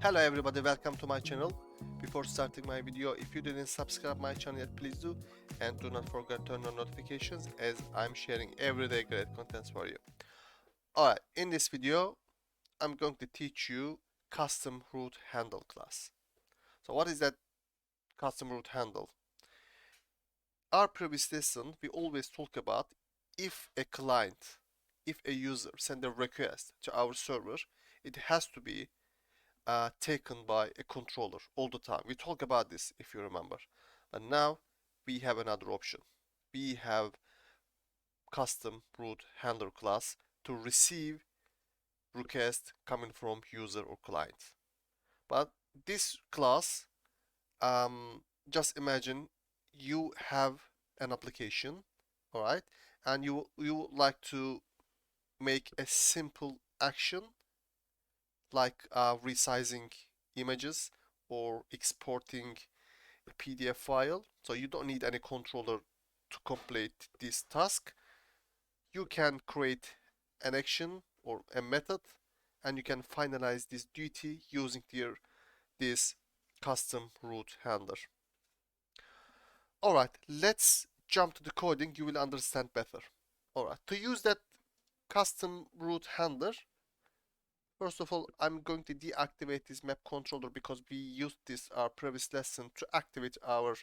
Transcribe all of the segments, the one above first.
Hello everybody, welcome to my channel. Before starting my video, if you didn't subscribe my channel yet, please do, and do not forget to turn on notifications as I'm sharing everyday great contents for you. Alright, in this video I'm going to teach you custom route handle class. So what is that custom route handle? Our previous lesson we always talk about if a client, if a user send a request to our server, it has to be taken by a controller all the time. We talk about this if you remember. But now we have another option. We have custom route handler class to receive request coming from user or client. But this class, just imagine you have an application, all right, and you would like to make a simple action like resizing images or exporting a PDF file. So you don't need any controller to complete this task. You can create an action or a method and you can finalize this duty using this custom route handler. Alright, let's jump to the coding, you will understand better. Alright, to use that custom route handler, first of all, I'm going to deactivate this map controller because we used this our previous lesson to activate our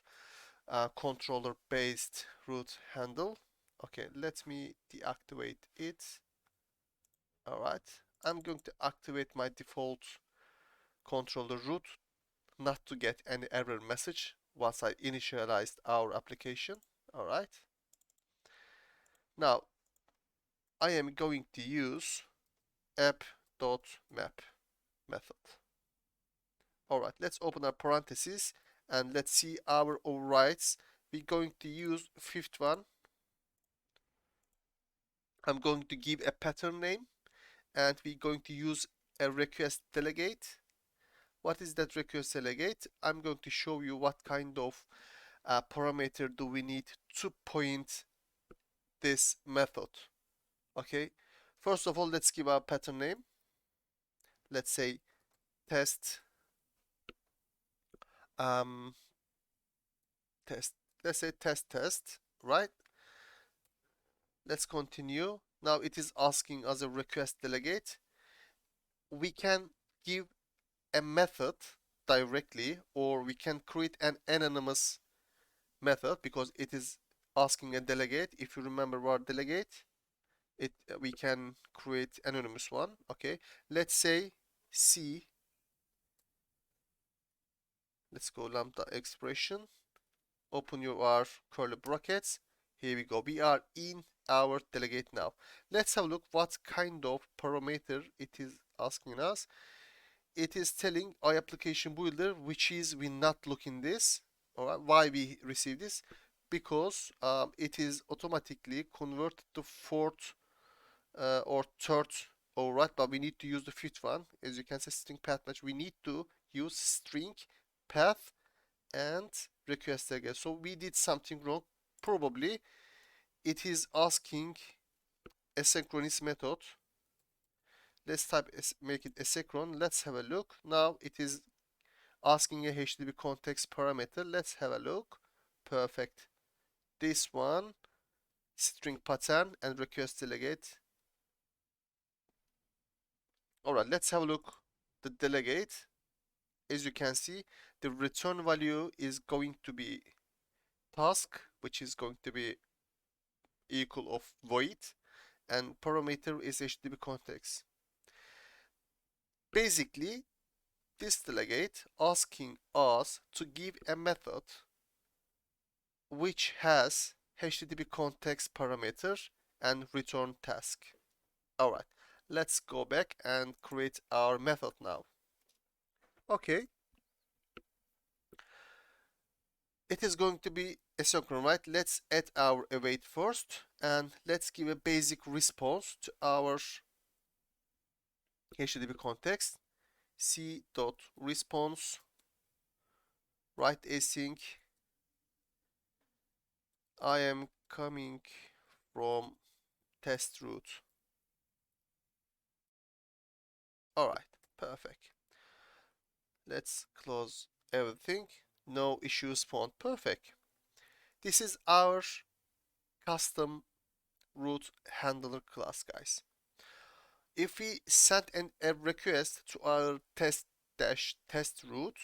controller based route handle. Okay, let me deactivate it. Alright, I'm going to activate my default controller route not to get any error message once I initialized our application. Alright, now I am going to use app.map method. Alright, let's open our parentheses and let's see our overrides. We're going to use fifth one. I'm going to give a pattern name and we're going to use a request delegate. What is that request delegate? I'm going to show you what kind of parameter do we need to point this method. Okay, first of all, let's give our pattern name. Let's say test um, test. Let's say test, right? Let's continue. Now it is asking us a request delegate. We can give a method directly, or we can create an anonymous method because it is asking a delegate. If you remember what delegate, we can create anonymous one. Okay, let's say C. Let's go lambda expression. Open your curly brackets. Here we go. We are in our delegate now. Let's have a look what kind of parameter it is asking us. It is telling our application builder, which is we not looking this. All right, why we receive this? Because it is automatically converted to fourth or third override, but we need to use the fifth one. As you can see, string path match. We need to use string path and request again. So we did something wrong. Probably it is asking asynchronous method. Let's make it asynchron. Let's have a look. Now it is asking a HTTP context parameter. Let's have a look. Perfect. This one, string pattern and request delegate. Alright, let's have a look. The delegate, as you can see, the return value is going to be task, which is going to be equal of void, and parameter is HTTP context. Basically, this delegate asking us to give a method which has HTTP context parameter and return task. Alright, let's go back and create our method now. Okay. It is going to be asynchronous, right? Let's add our await first and let's give a basic response to our HTTP context. C.response write async. I am coming from test route. Alright, perfect. Let's close everything. No issues spawned. Perfect. This is our custom root handler class, guys. If we send a request to our test root,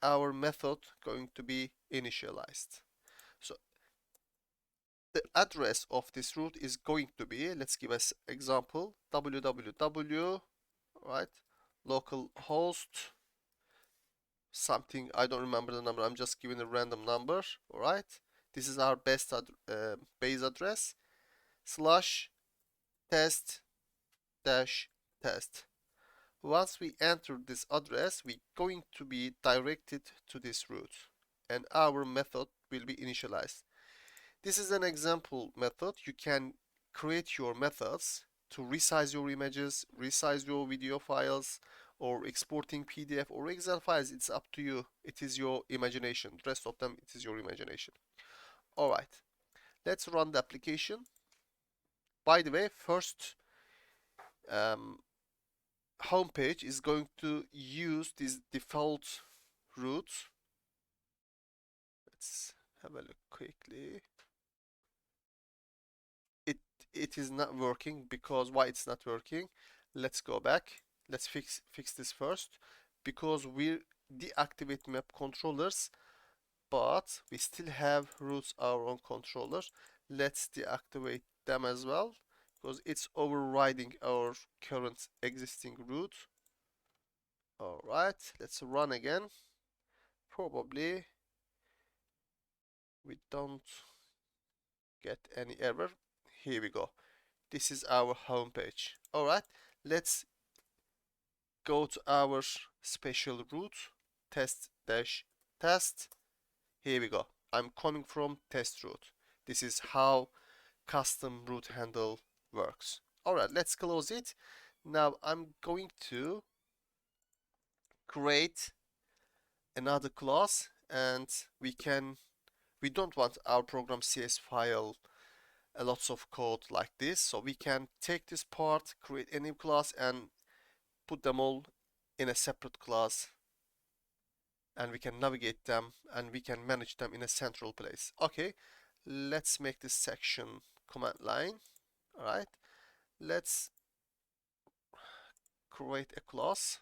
our method going to be initialized. So the address of this root is going to be, let's give us example, www, right, localhost something, I don't remember the number, I'm just giving a random number, right? This is our base address, slash test dash test. Once we enter this address, we're going to be directed to this route and our method will be initialized. This is an example method. You can create your methods to resize your images, resize your video files, or exporting PDF or Excel files. It's up to you. It is your imagination. The rest of them, it is your imagination. All right, let's run the application. By the way, first um, homepage is going to use this default route. Let's have a look quickly. It it is not working. Because why it's not working? Let's go back. Let's fix this first. Because we deactivate map controllers, but we still have routes our own controller. Let's deactivate them as well, because it's overriding our current existing route. All right, let's run again. Probably we don't get any error. Here we go. This is our home page. All right, let's go to our special route, test dash test. Here we go. I'm coming from test route. This is how custom route handle works. All right, let's close it. Now I'm going to create another class, and we don't want our program CS file a lots of code like this, so we can take this part, create a new class, and put them all in a separate class, and we can navigate them and we can manage them in a central place. Okay, let's make this section command line. All right, let's create a class,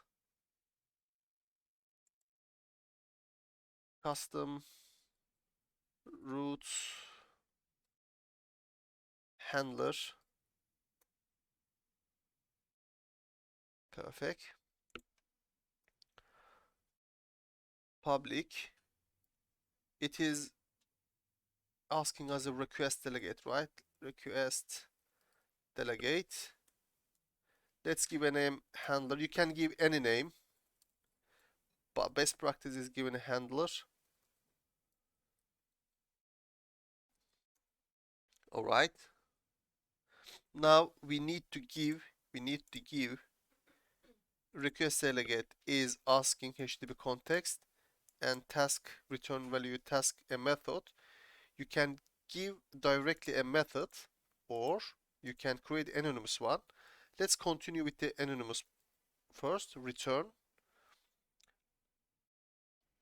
custom route handler. Perfect. Public. It is asking us a request delegate, right? Request delegate. Let's give a name handler. You can give any name, but best practice is giving a handler. All right. Now we need to give request delegate is asking HTTP context and task return value task a method. You can give directly a method, or you can create an anonymous one. Let's continue with the anonymous first. Return.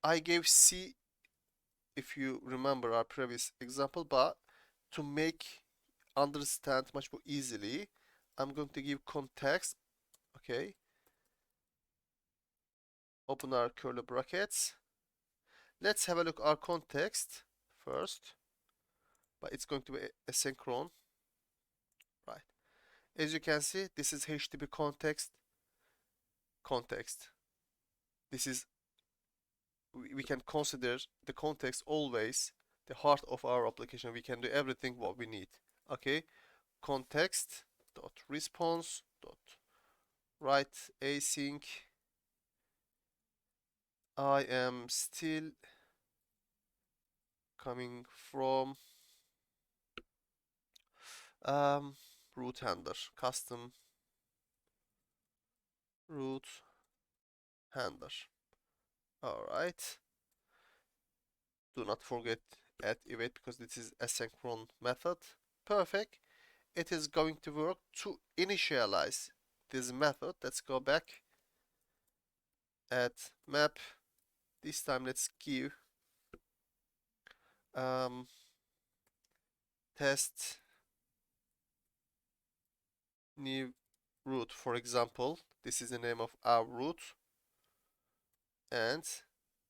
I gave C, if you remember our previous example, but to make understand much more easily, I'm going to give context. Okay, open our curly brackets. Let's have a look our context first, but it's going to be asynchron, right? As you can see, this is HTTP context. This is, we can consider the context always the heart of our application. We can do everything what we need. Okay, context dot response dot write async. I am still coming from route handler, custom route handler. All right, do not forget add event, because this is asynchron method. Perfect. It is going to work to initialize this method. Let's go back. add map. This time let's give test new root, for example. This is the name of our root, and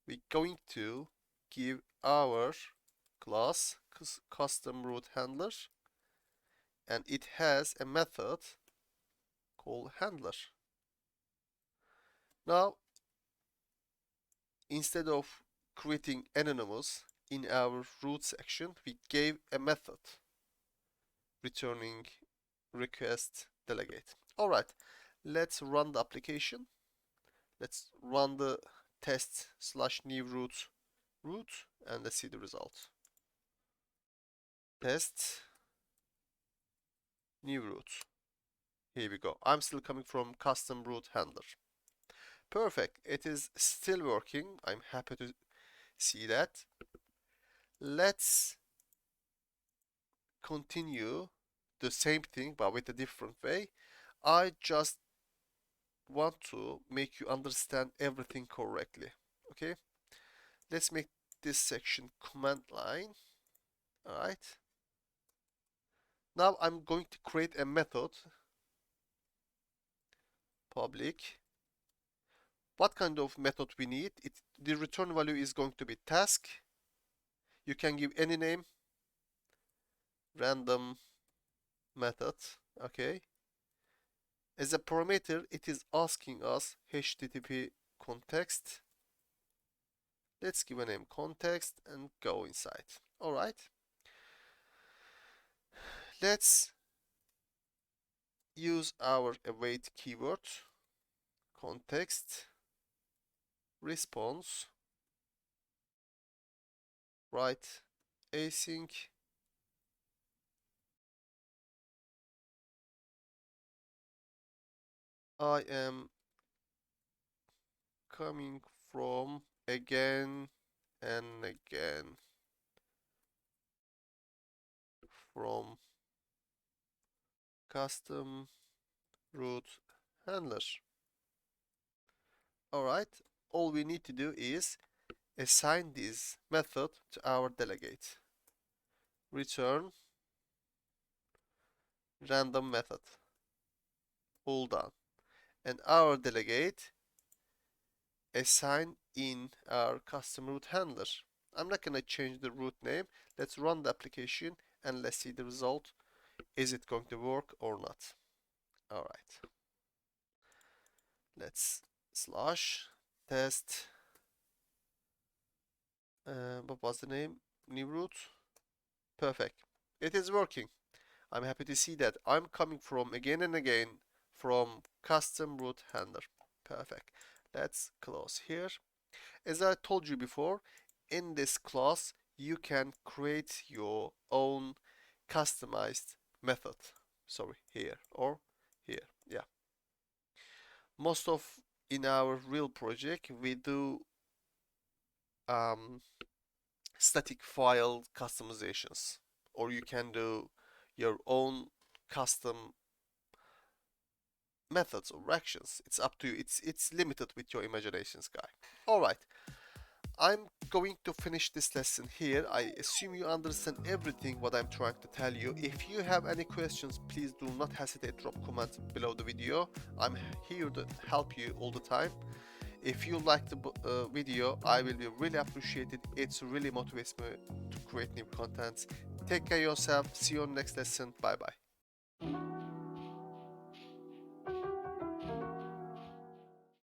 we're going to give our class custom root handler, and it has a method called handler. Now, instead of creating anonymous in our root section, we gave a method returning request delegate. All right, let's run the application. Let's run the test slash new root and let's see the result. Test new root. Here we go. I'm still coming from custom root handler. Perfect. It is still working. I'm happy to see that. Let's continue the same thing but with a different way. I just want to make you understand everything correctly. Okay, let's make this section command line. All right, now I'm going to create a method public. What kind of method we need? The return value is going to be task. You can give any name, random method. Okay, as a parameter it is asking us HTTP context. Let's give a name context and go inside. All right, let's use our await keyword, context, response, write async, I am coming from again and again from custom root handler. Alright, all we need to do is assign this method to our delegate. Return random method. All done. And our delegate assign in our custom root handler. I'm not going to change the root name. Let's run the application and let's see the result. Is it going to work or not? All right. Let's slash test. What was the name? New root. Perfect. It is working. I'm happy to see that. I'm coming from again and again from custom root handler. Perfect. Let's close here. As I told you before, in this class you can create your own customized method. Sorry, here or here. Yeah. Most of in our real project we do static file customizations, or you can do your own custom methods or actions. It's up to you. It's limited with your imaginations, guy. All right. I'm going to finish this lesson here. I assume you understand everything what I'm trying to tell you. If you have any questions, please do not hesitate to drop comments below the video. I'm here to help you all the time. If you like the video, I will be really appreciated. It really motivates me to create new content. Take care of yourself. See you on the next lesson. Bye bye.